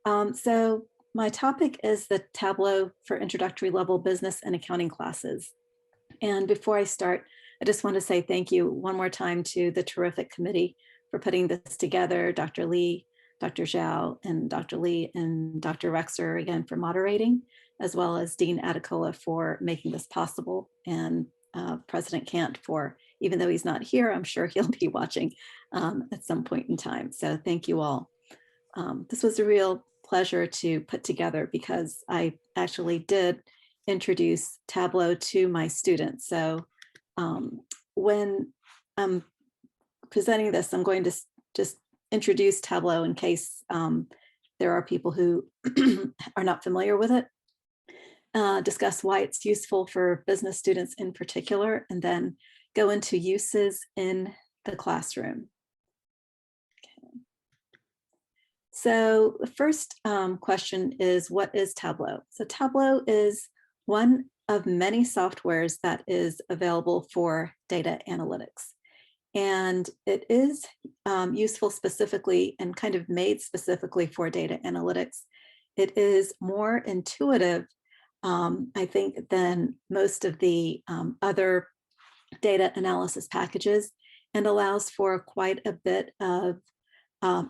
So my topic is the Tableau for introductory level business and accounting classes. And before I start, I just want to say thank you one more time to the terrific committee for putting this together, Dr. Lee, Dr. Zhao, and Dr. Lee, and Dr. Rexer again for moderating, as well as Dean Adekola for making this possible, and President Kant for, even though he's not here, I'm sure he'll be watching at some point in time. So thank you all. This was a real pleasure to put together because I actually did introduce Tableau to my students. So when I'm presenting this, I'm going to just introduce Tableau in case there are people who are not familiar with it, discuss why it's useful for business students in particular, and then go into uses in the classroom. So the first question is, what is Tableau? So Tableau is one of many softwares that is available for data analytics. And it is useful specifically and kind of made specifically for data analytics. It is more intuitive, I think, than most of the other data analysis packages, and allows for quite a bit of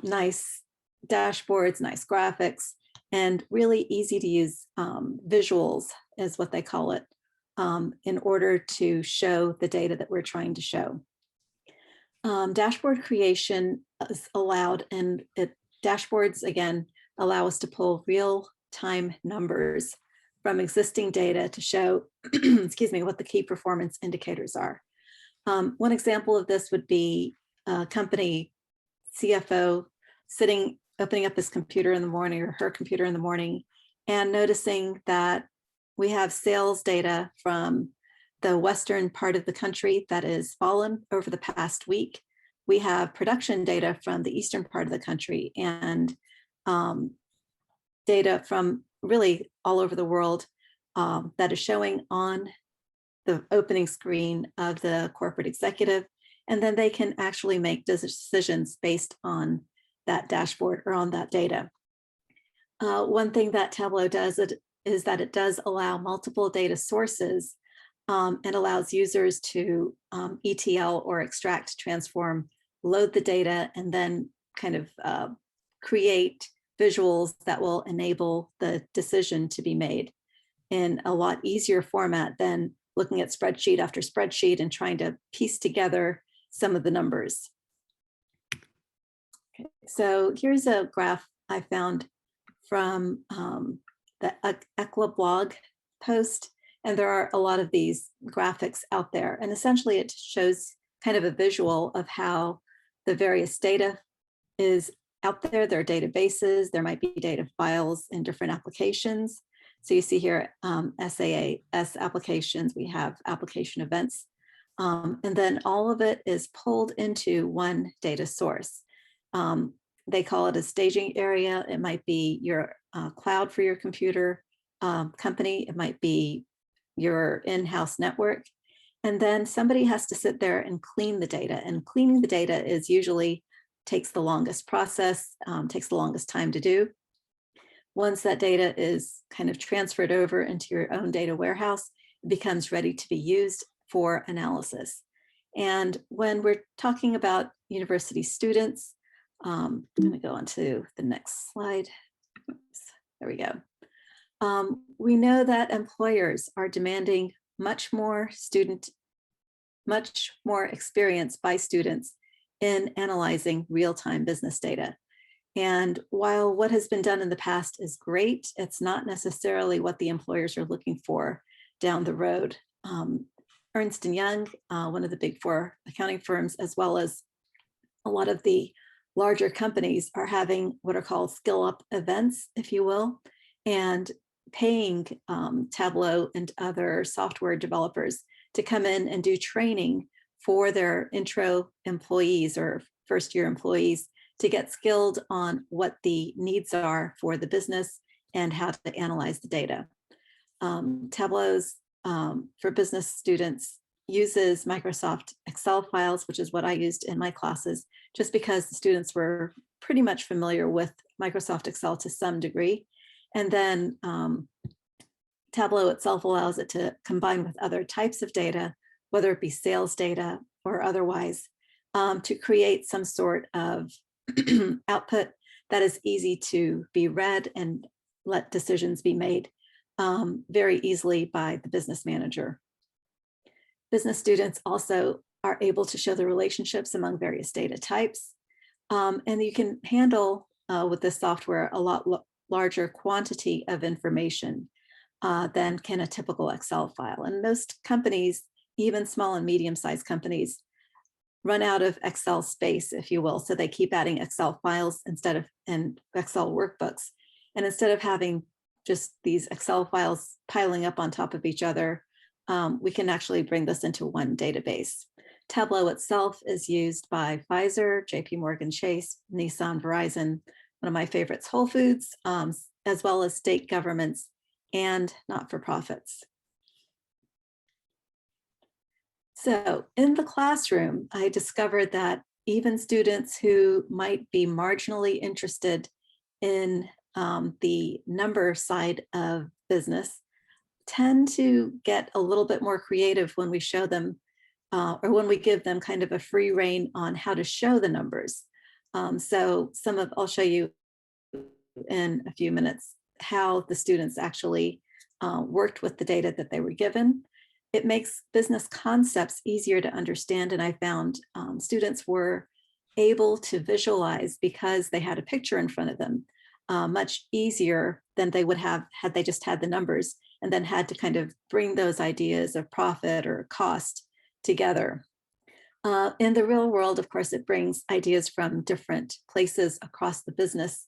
nice dashboards, nice graphics, and really easy to use visuals is what they call it, in order to show the data that we're trying to show. Dashboard creation is allowed, and dashboards, again, allow us to pull real-time numbers from existing data to show, excuse me, what the key performance indicators are. One example of this would be a company CFO opening up his computer in the morning, or her computer in the morning, and noticing that we have sales data from the western part of the country that is fallen over the past week. We have production data from the eastern part of the country, and data from really all over the world that is showing on the opening screen of the corporate executive. And then they can actually make decisions based on that dashboard or on that data. One thing that Tableau does is that it does allow multiple data sources, and allows users to ETL or extract, transform, load the data, and then kind of create visuals that will enable the decision to be made in a lot easier format than looking at spreadsheet after spreadsheet and trying to piece together some of the numbers. Okay, so here's a graph I found from the ECLA blog post, and there are a lot of these graphics out there, and essentially it shows kind of a visual of how the various data is out there. There are databases, there might be data files in different applications. So you see here SaaS applications, we have application events, and then all of it is pulled into one data source. They call it a staging area. It might be your cloud for your computer company. It might be your in-house network. And then somebody has to sit there and clean the data. And cleaning the data is usually takes the longest process, takes the longest time to do. Once that data is kind of transferred over into your own data warehouse, it becomes ready to be used for analysis. And when we're talking about university students, I'm going to go on to the next slide. Oops, there we go. We know that employers are demanding much more experience by students in analyzing real-time business data. And while what has been done in the past is great, it's not necessarily what the employers are looking for down the road. Ernst & Young, one of the big four accounting firms, as well as a lot of the larger companies, are having what are called skill up events, if you will, and paying Tableau and other software developers to come in and do training for their intro employees or first year employees to get skilled on what the needs are for the business and how to analyze the data. Tableau's for business students uses Microsoft Excel files, which is what I used in my classes, just because the students were pretty much familiar with Microsoft Excel to some degree. And then Tableau itself allows it to combine with other types of data, whether it be sales data or otherwise, to create some sort of output that is easy to be read and let decisions be made very easily by the business manager. Business students also are able to show the relationships among various data types. And you can handle with this software a lot larger quantity of information than can a typical Excel file. And most companies, even small and medium-sized companies, run out of Excel space, if you will. So they keep adding Excel files and Excel workbooks. And instead of having just these Excel files piling up on top of each other, we can actually bring this into one database. Tableau itself is used by Pfizer, JP Morgan Chase, Nissan, Verizon, one of my favorites, Whole Foods, as well as state governments and not-for-profits. So in the classroom, I discovered that even students who might be marginally interested in the number side of business tend to get a little bit more creative when we show them or when we give them kind of a free rein on how to show the numbers. So I'll show you in a few minutes how the students actually worked with the data that they were given. It makes business concepts easier to understand, and I found students were able to visualize because they had a picture in front of them much easier than they would have had they just had the numbers and then had to kind of bring those ideas of profit or cost together. In the real world, of course, it brings ideas from different places across the business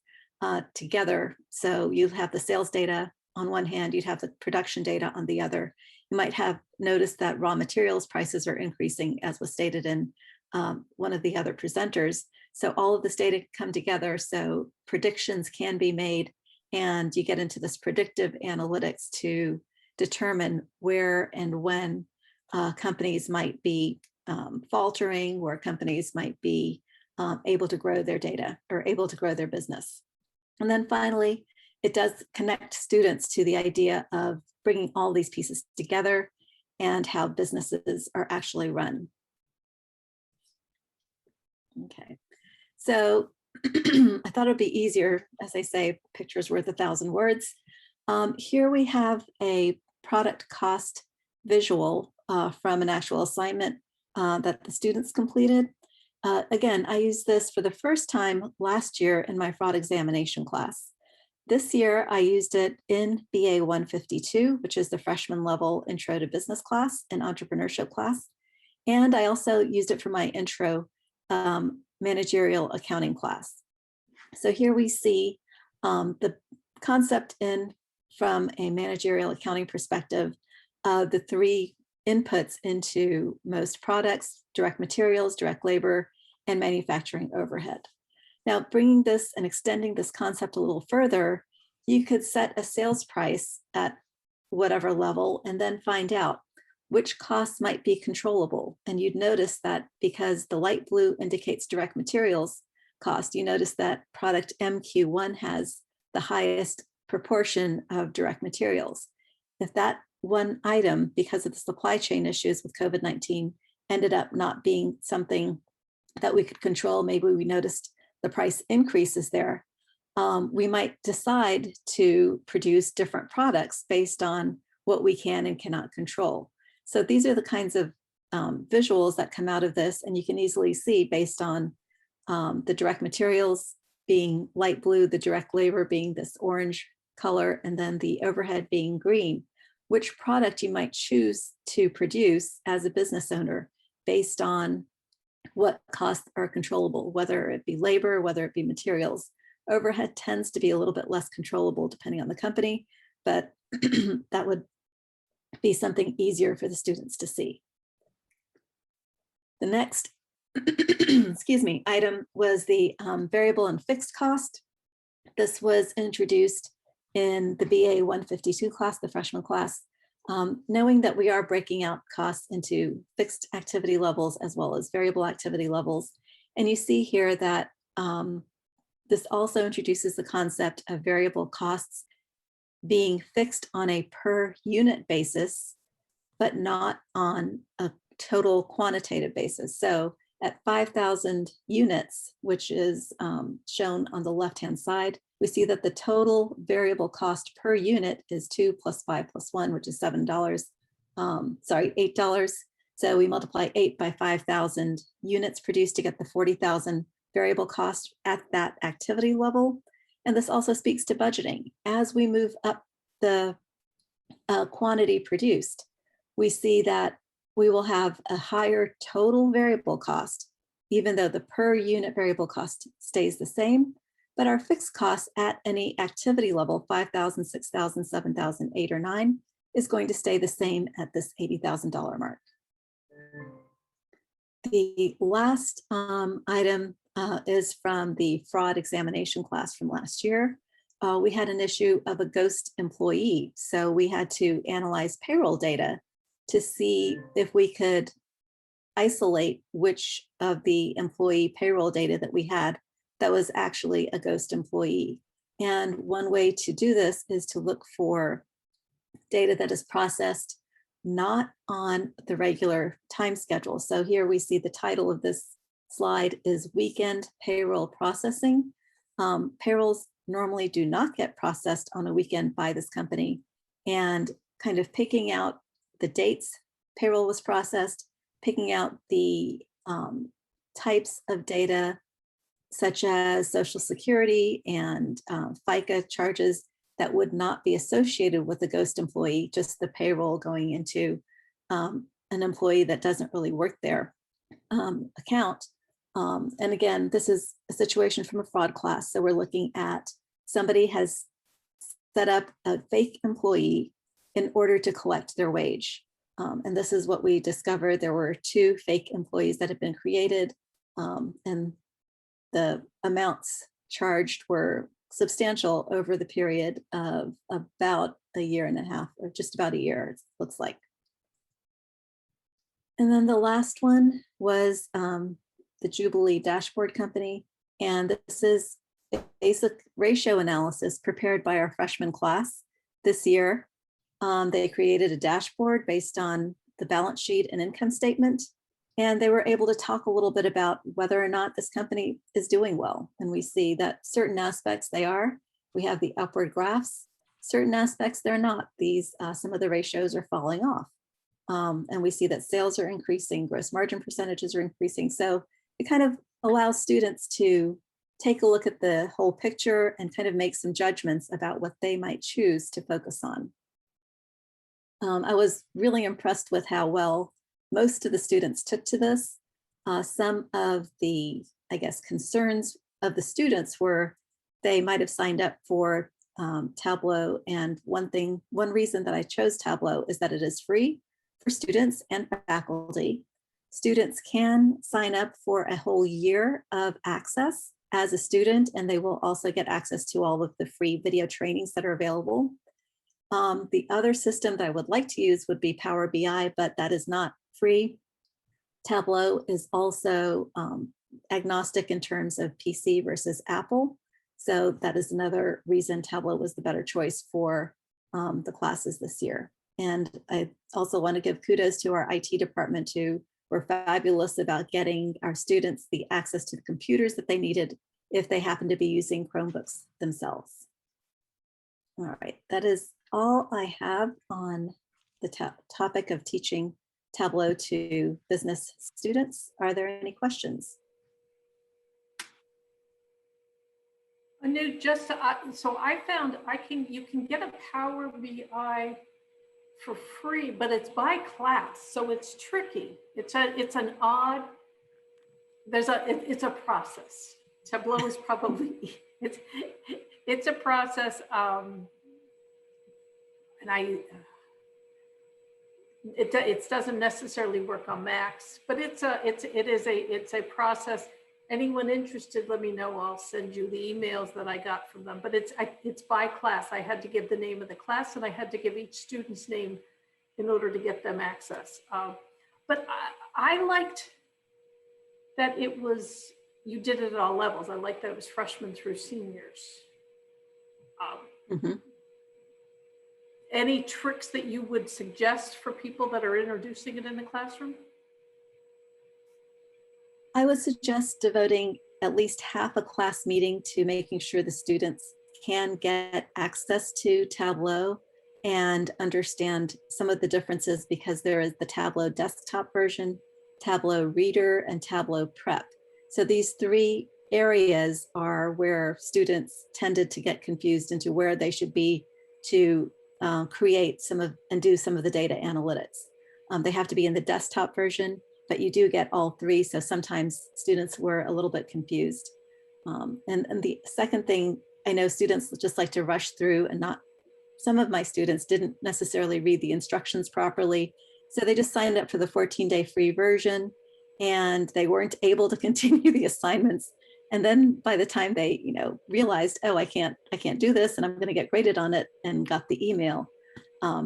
together. So you have the sales data on one hand, you'd have the production data on the other. You might have noticed that raw materials prices are increasing, as was stated in one of the other presenters. So all of this data come together so predictions can be made, and you get into this predictive analytics to determine where and when companies might be faltering, where companies might be able to grow their data or able to grow their business. And then finally, it does connect students to the idea of bringing all these pieces together and how businesses are actually run. Okay, so I thought it'd be easier, as I say, picture's worth 1,000 words. Here we have a product cost visual from an actual assignment that the students completed. Again, I used this for the first time last year in my fraud examination class. This year, I used it in BA 152, which is the freshman level intro to business class and entrepreneurship class. And I also used it for my intro managerial accounting class. So here we see the concept from a managerial accounting perspective, the three inputs into most products: direct materials, direct labor, and manufacturing overhead. Now, bringing this and extending this concept a little further, you could set a sales price at whatever level and then find out which costs might be controllable. And you'd notice that because the light blue indicates direct materials cost, you notice that product MQ1 has the highest proportion of direct materials. If that one item, because of the supply chain issues with COVID-19, ended up not being something that we could control, maybe we noticed the price increases there, we might decide to produce different products based on what we can and cannot control. So these are the kinds of visuals that come out of this, and you can easily see based on the direct materials being light blue, the direct labor being this orange color, and then the overhead being green, which product you might choose to produce as a business owner based on what costs are controllable, whether it be labor, whether it be materials. Overhead tends to be a little bit less controllable depending on the company, but that would be something easier for the students to see. The next excuse me, item was the variable and fixed cost. This was introduced in the BA 152 class, the freshman class, knowing that we are breaking out costs into fixed activity levels as well as variable activity levels. And you see here that This also introduces the concept of variable costs being fixed on a per unit basis, but not on a total quantitative basis. So at 5,000 units, which is shown on the left-hand side, we see that the total variable cost per unit is 2 plus 5 plus 1, which is $7. $8. So we multiply 8 by 5,000 units produced to get the 40,000 variable cost at that activity level. And this also speaks to budgeting. As we move up the quantity produced, we see that we will have a higher total variable cost, even though the per unit variable cost stays the same, but our fixed costs at any activity level, 5,000, 6,000, 7,000, 8 or 9, is going to stay the same at this $80,000 mark. The last item is from the fraud examination class from last year. We had an issue of a ghost employee. So we had to analyze payroll data to see if we could isolate which of the employee payroll data that we had that was actually a ghost employee. And one way to do this is to look for data that is processed not on the regular time schedule. So here we see the title of this slide is Weekend Payroll Processing. Payrolls normally do not get processed on a weekend by this company, and kind of picking out the dates payroll was processed, picking out the types of data such as Social Security and FICA charges that would not be associated with a ghost employee, just the payroll going into an employee that doesn't really work there account. And again, this is a situation from a fraud class. So we're looking at somebody has set up a fake employee in order to collect their wage. And this is what we discovered. There were 2 fake employees that had been created, and the amounts charged were substantial over the period of about a year and a half, or just about a year, it looks like. And then the last one was the Jubilee Dashboard Company. And this is a basic ratio analysis prepared by our freshman class this year. They created a dashboard based on the balance sheet and income statement. And they were able to talk a little bit about whether or not this company is doing well. And we see that certain aspects they are. We have the upward graphs. Certain aspects they're not. These, some of the ratios are falling off. And we see that sales are increasing, gross margin percentages are increasing. So it kind of allows students to take a look at the whole picture and kind of make some judgments about what they might choose to focus on. I was really impressed with how well most of the students took to this. Some of the, I guess, concerns of the students were they might have signed up for Tableau. And one reason that I chose Tableau is that it is free for students and faculty. Students can sign up for a whole year of access as a student, and they will also get access to all of the free video trainings that are available. The other system that I would like to use would be Power BI, but that is not free. Tableau is also agnostic in terms of PC versus Apple. So that is another reason Tableau was the better choice for the classes this year. And I also want to give kudos to our IT department who were fabulous about getting our students the access to the computers that they needed if they happen to be using Chromebooks themselves. All right, that is all I have on the topic of teaching Tableau to business students. Are there any questions? Anu, just so I found you can get a Power BI for free, but it's by class, so it's tricky. It's an odd. It's a process. Tableau is probably it's a process, and it doesn't necessarily work on Macs, but it's a process. Anyone interested, let me know. I'll send you the emails that I got from them. But it's by class. I had to give the name of the class, and I had to give each student's name in order to get them access. But I liked that it was you did it at all levels. I like that it was freshmen through seniors. Mhm. Any tricks that you would suggest for people that are introducing it in the classroom? I would suggest devoting at least half a class meeting to making sure the students can get access to Tableau and understand some of the differences, because there is the Tableau desktop version, Tableau Reader, and Tableau Prep. So these three areas are where students tended to get confused into where they should be to create some of and do some of the data analytics. They have to be in the desktop version, but you do get all three. So sometimes students were a little bit confused. And the second thing, I know students just like to rush through, and not, some of my students didn't necessarily read the instructions properly. So they just signed up for the 14-day free version, and they weren't able to continue the assignments. And then by the time they, realized, oh, I can't do this, and I'm going to get graded on it, and got the email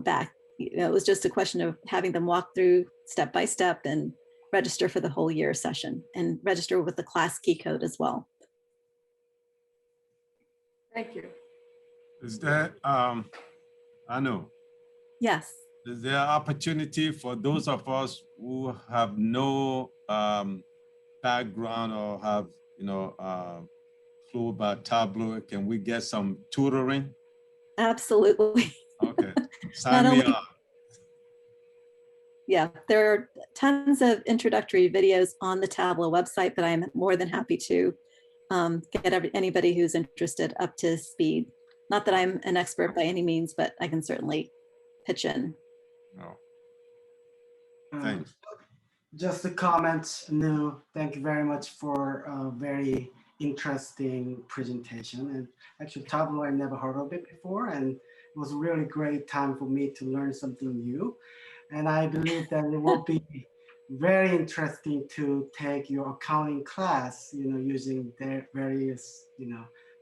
back. It was just a question of having them walk through step by step and register for the whole year session, and register with the class key code as well. Thank you. Is there, I know, Yes. is there opportunity for those of us who have no background or have, clue about Tableau? Can we get some tutoring? Absolutely. Okay, Not sign me only, up. yeah, there are tons of introductory videos on the Tableau website, but I'm more than happy to get anybody who's interested up to speed. Not that I'm an expert by any means, but I can certainly pitch in. No, Um, thanks. Just a comment, No, thank you very much for a very interesting presentation. And actually, Tableau, I never heard of it before, and it was a really great time for me to learn something new. And I believe that it will be very interesting to take your accounting class, using their various,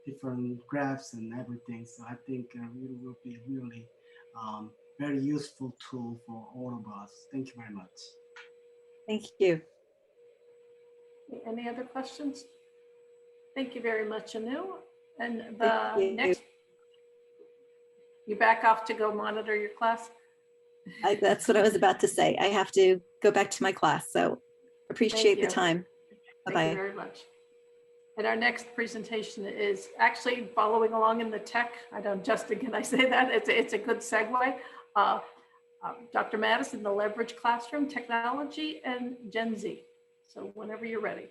different graphs and everything. So I think it will be really very useful tool for all of us. Thank you very much. Thank you. Any other questions? Thank you very much, Anu. And Thank the you. next, you back off to go monitor your class? That's what I was about to say. I have to go back to my class, so appreciate the you. time. Thank Bye-bye. you very much. And our next presentation is actually following along in the tech. I don't, Justin, can I say that? It's a good segue. Dr. Madison, the Leverage Classroom, Technology, and Gen Z. So whenever you're ready.